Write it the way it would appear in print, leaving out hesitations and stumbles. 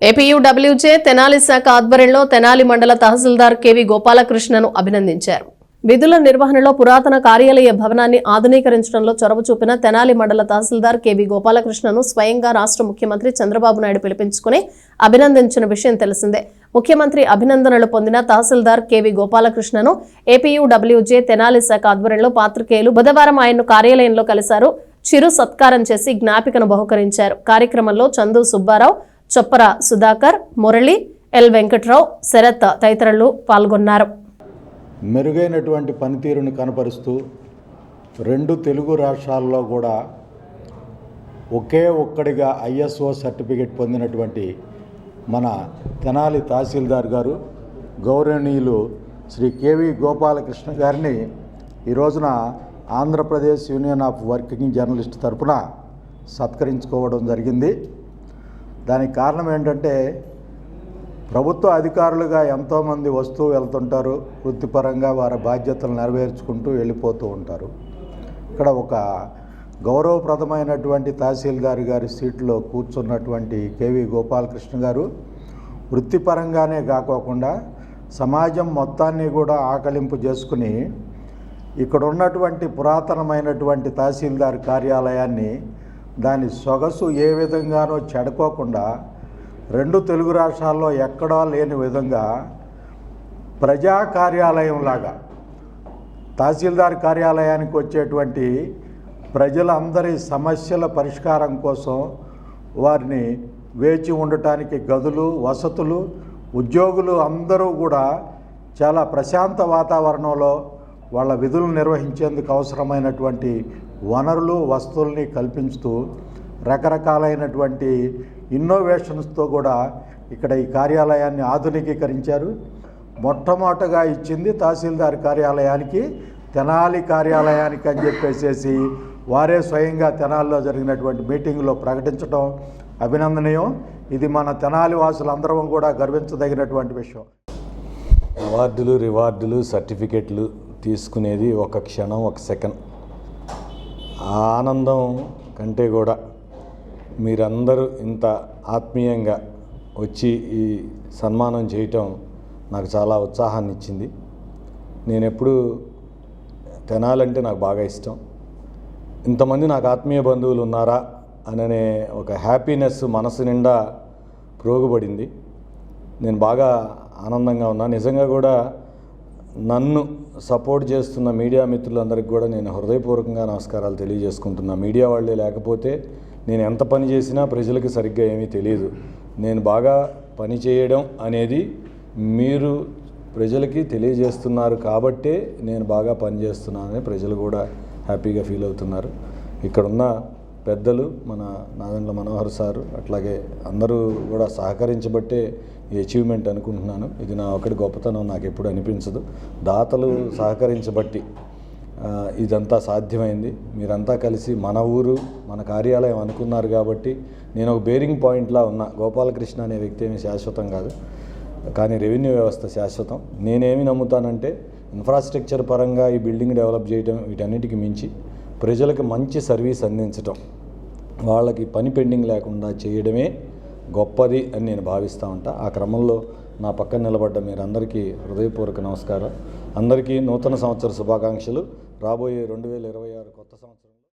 APUWJ Tenali శాఖ ఆధ్వర్యంలో తెనాలి మండల తహసీల్దార్ కెవి గోపాలకృష్ణను అభినందించారు. విధుల నిర్వహణలో పురాతన కార్యాలయ భవనాన్ని ఆధునీకరించడంలో చొరవ చూపిన తెనాలి మండల తహసీల్దార్ కెవి గోపాలకృష్ణను స్వయంగా రాష్ట్ర ముఖ్యమంత్రి చంద్రబాబు నాయుడు పిలిపించుకుని అభినందించిన విషయం తెలిసిందే. ముఖ్యమంత్రి అభినందనలు పొందిన తహసీల్దార్ కెవి గోపాలకృష్ణను ఏపీయూడబ్ల్యూజే తెనాలి శాఖ ఆధ్వర్యంలో పాత్రికేయులు బుధవారం ఆయన్ను కార్యాలయంలో కలిశారు. చిరు సత్కారం చేసి జ్ఞాపికను బహుకరించారు. కార్యక్రమంలో చందు సుబ్బారావు, చొప్పర సుధాకర్, మురళి, ఎల్ వెంకట్రావు, శరత్ తదితరులు పాల్గొన్నారు. మెరుగైనటువంటి పనితీరును కనపరుస్తూ 2 తెలుగు రాష్ట్రాల్లో కూడా ఒకే ఒక్కడిగా ISO సర్టిఫికేట్ పొందినటువంటి మన తెనాలి తహసీల్దార్ గారు గౌరవనీయులు శ్రీ కేవి గోపాలకృష్ణ గారిని ఈ రోజున Andhra Pradesh union of working journalist తరఫున సత్కరించుకోవడం జరిగింది. దానికి కారణం ఏంటంటే ప్రభుత్వ అధికారులుగా ఎంతోమంది వస్తూ వెళ్తుంటారు, వృత్తిపరంగా వారి బాధ్యతలు నెరవేర్చుకుంటూ వెళ్ళిపోతూ ఉంటారు. ఇక్కడ ఒక గౌరవప్రదమైనటువంటి తహసీల్దార్ గారి సీట్లో కూర్చున్నటువంటి కేవి గోపాలకృష్ణ గారు వృత్తిపరంగానే కాకోకుండా సమాజం మొత్తాన్ని కూడా ఆకలింపు చేసుకుని ఇక్కడ ఉన్నటువంటి పురాతనమైనటువంటి తహసీల్దార్ కార్యాలయాన్ని దాని సొగసు ఏ విధంగానో చెడకోకుండా 2 తెలుగు రాష్ట్రాల్లో ఎక్కడా లేని విధంగా ప్రజా కార్యాలయంలాగా తహసీల్దార్ కార్యాలయానికి వచ్చేటువంటి ప్రజలందరి సమస్యల పరిష్కారం కోసం వారిని వేచి ఉండటానికి గదులు, వసతులు, ఉద్యోగులు అందరూ కూడా చాలా ప్రశాంత వాతావరణంలో వాళ్ళ విధులు నిర్వహించేందుకు అవసరమైనటువంటి వనరులు, వస్తువుల్ని కల్పించుతూ రకరకాలైనటువంటి ఇన్నోవేషన్స్తో కూడా ఇక్కడ ఈ కార్యాలయాన్ని ఆధునికీకరించారు. మొట్టమొదటగా ఇచ్చింది తహసీల్దార్ కార్యాలయానికి, తెనాలి కార్యాలయానికి అని చెప్పేసి వారే స్వయంగా తెనాలిలో జరిగినటువంటి మీటింగ్లో ప్రకటించడం అభినందనీయం. ఇది మన తెనాలి వాసులందరం కూడా గర్వించదగినటువంటి విషయం. అవార్డులు, రివార్డులు, సర్టిఫికెట్లు తీసుకునేది ఒక క్షణం, ఒక సెకండ్. ఆనందం కంటే కూడా మీరందరూ ఇంత ఆత్మీయంగా వచ్చి ఈ సన్మానం చేయటం నాకు చాలా ఉత్సాహాన్ని ఇచ్చింది. నేను ఎప్పుడు తెనాలంటే నాకు బాగా ఇష్టం. ఇంతమంది నాకు ఆత్మీయ బంధువులు ఉన్నారా అనే ఒక హ్యాపీనెస్ మనసు నిండా ప్రోగుపడింది. నేను బాగా ఆనందంగా ఉన్నా. నిజంగా కూడా నన్ను సపోర్ట్ చేస్తున్న మీడియా మిత్రులందరికీ కూడా నేను హృదయపూర్వకంగా నమస్కారాలు తెలియజేసుకుంటున్నా. మీడియా వాళ్ళే లేకపోతే నేను ఎంత పని చేసినా ప్రజలకు సరిగ్గా ఏమీ తెలియదు. నేను బాగా పని చేయడం అనేది మీరు ప్రజలకి తెలియజేస్తున్నారు కాబట్టే నేను బాగా పనిచేస్తున్నానని ప్రజలు కూడా హ్యాపీగా ఫీల్ అవుతున్నారు. ఇక్కడున్న పెద్దలు, మన నాదెండ్ల మనోహర్ సారు, అట్లాగే అందరూ కూడా సహకరించబట్టే ఈ అచీవ్మెంట్ అనుకుంటున్నాను. ఇది నా ఒకటి గొప్పతనం నాకు ఎప్పుడు అనిపించదు. దాతలు సహకరించబట్టి ఇదంతా సాధ్యమైంది. మీరంతా కలిసి మన ఊరు, మన కార్యాలయం అనుకున్నారు కాబట్టి నేను ఒక బేరింగ్ పాయింట్లా ఉన్నా. గోపాలకృష్ణ అనే వ్యక్తి ఏమీ శాశ్వతం కాదు, కానీ రెవెన్యూ వ్యవస్థ శాశ్వతం. నేనేమి నమ్ముతానంటే ఇన్ఫ్రాస్ట్రక్చర్ పరంగా ఈ బిల్డింగ్ డెవలప్ చేయడం, వీటన్నిటికీ మించి ప్రజలకు మంచి సర్వీస్ అందించడం, వాళ్ళకి పని పెండింగ్ లేకుండా చేయడమే గొప్పది అని నేను భావిస్తూ ఉంటా. ఆ క్రమంలో నా పక్కన నిలబడ్డ మీరందరికీ హృదయపూర్వక నమస్కారం. అందరికీ నూతన సంవత్సర శుభాకాంక్షలు. రాబోయే 2026 కొత్త సంవత్సరం